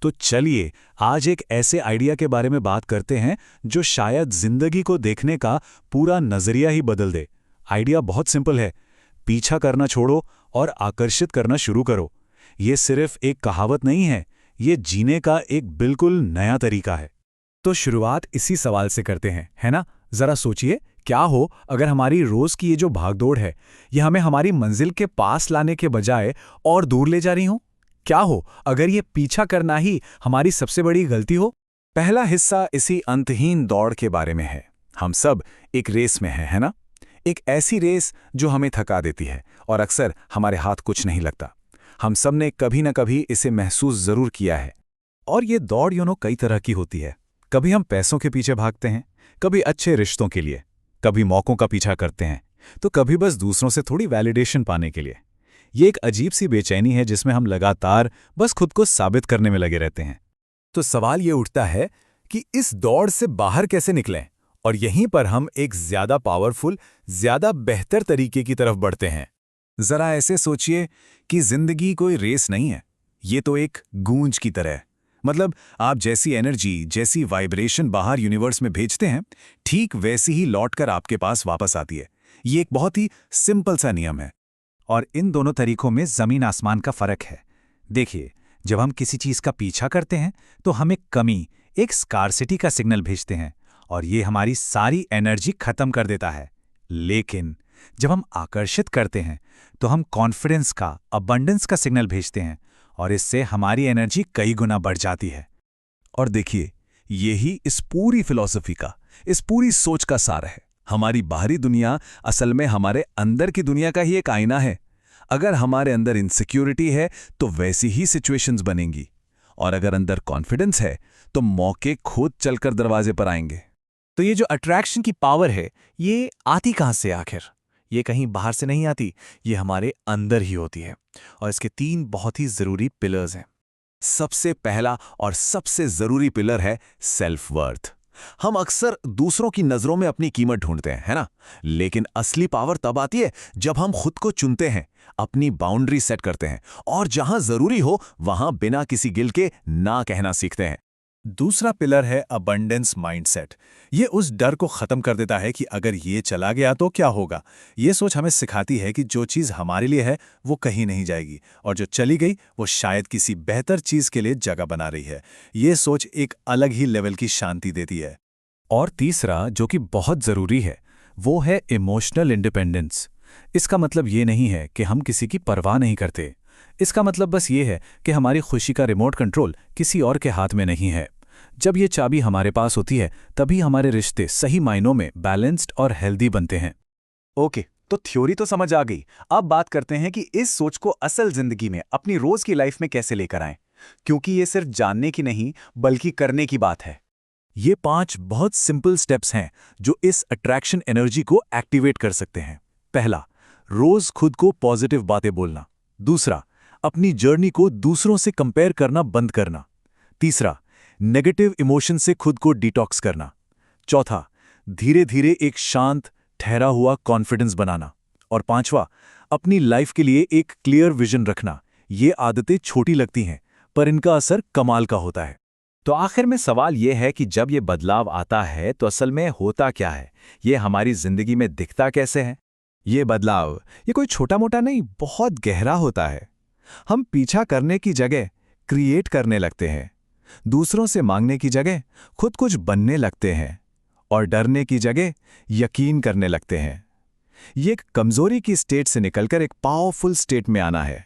तो चलिए आज एक ऐसे आइडिया के बारे में बात करते हैं जो शायद जिंदगी को देखने का पूरा नजरिया ही बदल दे। आइडिया बहुत सिंपल है, पीछा करना छोड़ो और आकर्षित करना शुरू करो। ये सिर्फ एक कहावत नहीं है, ये जीने का एक बिल्कुल नया तरीका है। तो शुरुआत इसी सवाल से करते हैं, है ना? जरा सोचिए, क्या हो अगर हमारी रोज की ये जो भागदौड़ है, ये हमें हमारी मंजिल के पास लाने के बजाय और दूर ले जा रही हो? क्या हो अगर ये पीछा करना ही हमारी सबसे बड़ी गलती हो? पहला हिस्सा इसी अंतहीन दौड़ के बारे में है। हम सब एक रेस में हैं, है ना? एक ऐसी रेस जो हमें थका देती है और अक्सर हमारे हाथ कुछ नहीं लगता। हम सब ने कभी न कभी इसे महसूस जरूर किया है। और ये दौड़ कई तरह की होती है। कभी हम पैसों के पीछे भागते हैं, कभी अच्छे रिश्तों के लिए, कभी मौकों का पीछा करते हैं, तो कभी बस दूसरों से थोड़ी वैलिडेशन पाने के लिए। ये एक अजीब सी बेचैनी है जिसमें हम लगातार बस खुद को साबित करने में लगे रहते हैं। तो सवाल ये उठता है कि इस दौड़ से बाहर कैसे निकलें, और यहीं पर हम एक ज्यादा पावरफुल, ज्यादा बेहतर तरीके की तरफ बढ़ते हैं। जरा ऐसे सोचिए कि जिंदगी कोई रेस नहीं है, ये तो एक गूंज की तरह है। मतलब आप जैसी एनर्जी, जैसी वाइब्रेशन बाहर यूनिवर्स में भेजते हैं, ठीक वैसी ही लौटकर आपके पास वापस आती है। ये एक बहुत ही सिंपल सा नियम है। और इन दोनों तरीकों में जमीन आसमान का फर्क है। देखिए, जब हम किसी चीज का पीछा करते हैं तो हम एक कमी, एक स्कार्सिटी का सिग्नल भेजते हैं और ये हमारी सारी एनर्जी खत्म कर देता है। लेकिन जब हम आकर्षित करते हैं तो हम कॉन्फिडेंस का, अबंडेंस का सिग्नल भेजते हैं और इससे हमारी एनर्जी कई गुना बढ़ जाती है। और देखिए, यही इस पूरी फिलॉसफी का, इस पूरी सोच का सार है। हमारी बाहरी दुनिया असल में हमारे अंदर की दुनिया का ही एक आईना है। अगर हमारे अंदर इनसिक्योरिटी है तो वैसी ही सिचुएशंस बनेंगी, और अगर अंदर कॉन्फिडेंस है तो मौके खुद चलकर दरवाजे पर आएंगे। तो ये जो अट्रैक्शन की पावर है, ये आती कहाँ से आखिर? ये कहीं बाहर से नहीं आती, ये हमारे अंदर ही होती है। और इसके 3 बहुत ही जरूरी पिलर्स हैं। सबसे पहला और सबसे जरूरी पिलर है सेल्फ वर्थ। हम अक्सर दूसरों की नजरों में अपनी कीमत ढूंढते हैं, है ना? लेकिन असली पावर तब आती है जब हम खुद को चुनते हैं, अपनी बाउंड्री सेट करते हैं और जहां जरूरी हो वहां बिना किसी गिल्ट के ना कहना सीखते हैं। दूसरा पिलर है अबंडेंस माइंडसेट। ये उस डर को खत्म कर देता है कि अगर ये चला गया तो क्या होगा। ये सोच हमें सिखाती है कि जो चीज़ हमारे लिए है वो कहीं नहीं जाएगी, और जो चली गई वो शायद किसी बेहतर चीज़ के लिए जगह बना रही है। ये सोच एक अलग ही लेवल की शांति देती है। और तीसरा, जो कि बहुत ज़रूरी है, वो है इमोशनल इंडिपेंडेंस। इसका मतलब ये नहीं है कि हम किसी की परवाह नहीं करते। इसका मतलब बस ये है कि हमारी खुशी का रिमोट कंट्रोल किसी और के हाथ में नहीं है। जब ये चाबी हमारे पास होती है तभी हमारे रिश्ते सही मायनों में बैलेंस्ड और हेल्दी बनते हैं। ओके, तो थ्योरी तो समझ आ गई। अब बात करते हैं कि इस सोच को असल जिंदगी में, अपनी रोज की लाइफ में कैसे लेकर आएं, क्योंकि ये सिर्फ जानने की नहीं बल्कि करने की बात है। ये 5 बहुत सिंपल स्टेप्स हैं जो इस अट्रैक्शन एनर्जी को एक्टिवेट कर सकते हैं। पहला, रोज खुद को पॉजिटिव बातें बोलना। दूसरा, अपनी जर्नी को दूसरों से कंपेयर करना बंद करना। तीसरा, नेगेटिव इमोशन से खुद को डिटॉक्स करना। चौथा, धीरे धीरे एक शांत, ठहरा हुआ कॉन्फिडेंस बनाना। और पांचवा, अपनी लाइफ के लिए एक क्लियर विजन रखना। ये आदतें छोटी लगती हैं पर इनका असर कमाल का होता है। तो आखिर में सवाल यह है कि जब ये बदलाव आता है तो असल में होता क्या है, ये हमारी जिंदगी में दिखता कैसे है? ये बदलाव, ये कोई छोटा मोटा नहीं, बहुत गहरा होता है। हम पीछा करने की जगह क्रिएट करने लगते हैं, दूसरों से मांगने की जगह खुद कुछ बनने लगते हैं, और डरने की जगह यकीन करने लगते हैं। ये एक कमजोरी की स्टेट से निकलकर एक पावरफुल स्टेट में आना है।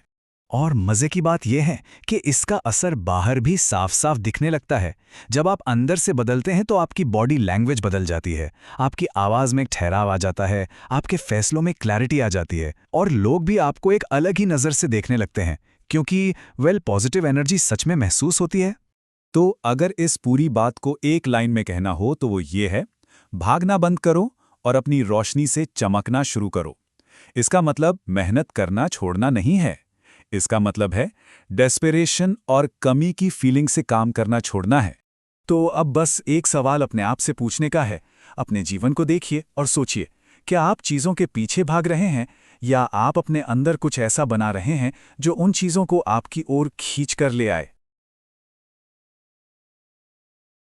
और मजे की बात यह है कि इसका असर बाहर भी साफ साफ दिखने लगता है। जब आप अंदर से बदलते हैं तो आपकी बॉडी लैंग्वेज बदल जाती है, आपकी आवाज में एक ठहराव आ जाता है, आपके फैसलों में क्लैरिटी आ जाती है, और लोग भी आपको एक अलग ही नजर से देखने लगते हैं, क्योंकि पॉजिटिव एनर्जी सच में महसूस होती है। तो अगर इस पूरी बात को एक लाइन में कहना हो तो वो ये है, भागना बंद करो और अपनी रोशनी से चमकना शुरू करो। इसका मतलब मेहनत करना छोड़ना नहीं है। इसका मतलब है डेस्परेशन और कमी की फीलिंग से काम करना छोड़ना है। तो अब बस एक सवाल अपने आप से पूछने का है। अपने जीवन को देखिए और सोचिए, क्या आप चीज़ों के पीछे भाग रहे हैं या आप अपने अंदर कुछ ऐसा बना रहे हैं जो उन चीज़ों को आपकी ओर खींच कर ले आए?